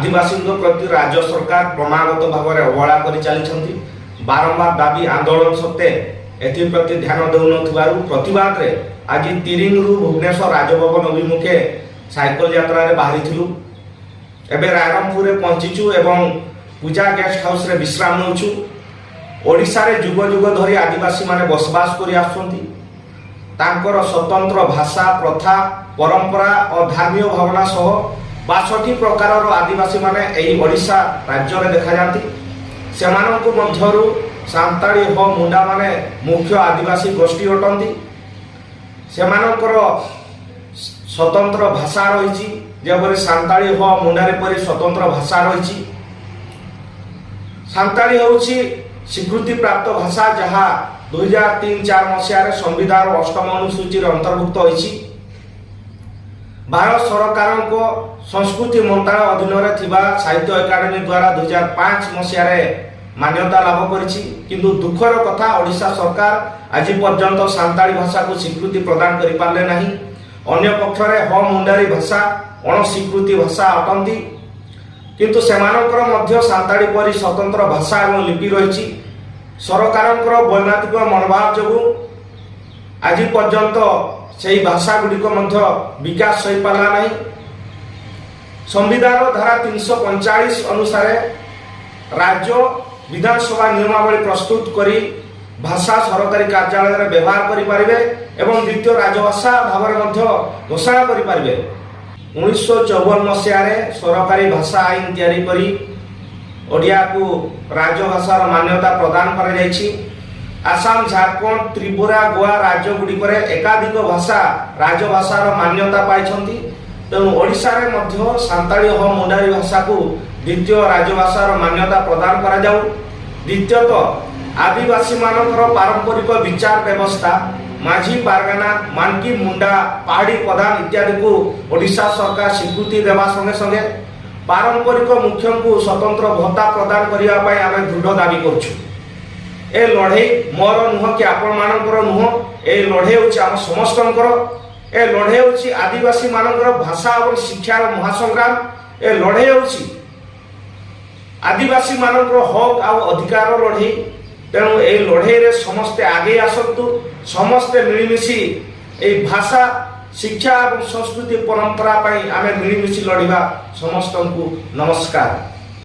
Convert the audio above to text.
आदिवासी प्रति राज्य सरकार क्रमागत भाव में अवहेला कर चली बारंबार दाबी आंदोलन सत्वे एप्रति ध्यान देउन प्रतिवाद रे आज तिरिंगरू भुवनेश्वर राजभवन अभिमुखे साइकल यात्रा रे बाहरी थिलु। एबे रायरंगपुर रे पहुंचीचु एवं पूजा गेस्ट हाउस रे विश्राम नउचु। ओडिशा रे जुग जुग धरी आदिवासी माने बसवास करि आछंती। तांकर स्वतंत्र भाषा प्रथा परंपरा और धार्मिक भावना सह 62 प्रकार आदिवासी माने एही ओडिशा राज्य रे देखा जाती। सेमानंकु मध्यरु सांताली हो मुंडा माने मुख्य आदिवासी गोष्ठी अटंती। सेमानंकर स्वतंत्र भाषा रही जेपरि सांताली हो मुंडारे परि स्वतंत्र भाषा रही। सांताली होउची स्वीकृति प्राप्त भाषा जहाँ 2003-4 मसीह संविधान 8म अनुसूची अंतर्भुक्त होइछि। भारत सरकार को संस्कृति मंत्रालय अधीन रे थिबा साहित्य एकाडेमी द्वारा 2005 मसीह मान्यता लाभ करिछि। किंतु दुखर कथा ओडिशा सरकार आज पर्यंत सांताली भाषा को स्वीकृति प्रदान करि पारले नाही। अन्य पक्षरे हो मुंडारी भाषा अणस्वीकृति भाषा अटंती। किंतु सेमानकर मध्य सांताली परि स्वतंत्र भाषा एवं लिपि रही। सरकारଙ୍କର वैमानिक मनोभाव जो आज पर्यंत से भाषा गुड़िक विकास हो पारा ना। संविधान धारा 345 अनुसार राज्य विधानसभा नियमावली प्रस्तुत करी भाषा सरकारी कार्यालय में व्यवहार करें एवं द्वितीय राजभाषा भाव में घोषणा करें। 1954 मसीह सरकारी भाषा आईन तैयारी करी ओडिया को राजभाषार मान्यता प्रदान कर जाइछि। आसाम झारखंड त्रिपुरा गोवा राज्य गुड़िक एकाधिक भाषा राजभाषार मान्यता पाई। तेणु ओडिशा रे मध्य सांताली हो मुंडारी भाषा को द्वितीय राजभाषार मान्यता प्रदान करा जाऊ। द्वितीयतः आदिवासी मानकर पारंपरिक विचार व्यवस्था माझी पारगाना मानकी मुंडा पहाड़ी प्रधान इत्यादि को ओडिशा सरकार स्वीकृति देवा संगे संगे पारंपरिक मुख्य को स्वतंत्र भत्ता प्रदान करने आम दृढ़ दाबी करुँ। ए लड़े मोर नुह कि आपण मानकर नुह। ए लड़े होम समस्त ए लड़े हूँ आदिवासी मानकर भाषा और शिक्षार महासंग्राम। ए लड़े हूँ आदिवासी मानकर हक आ अधिकार लड़े। तेणु ए लड़े रे समस्ते आगे आसतु। समस्ते मिलमिशि ए भाषा शिक्षा और संस्कृति परंपरा आम मिलमिशि लड़िबा। समस्त को नमस्कार।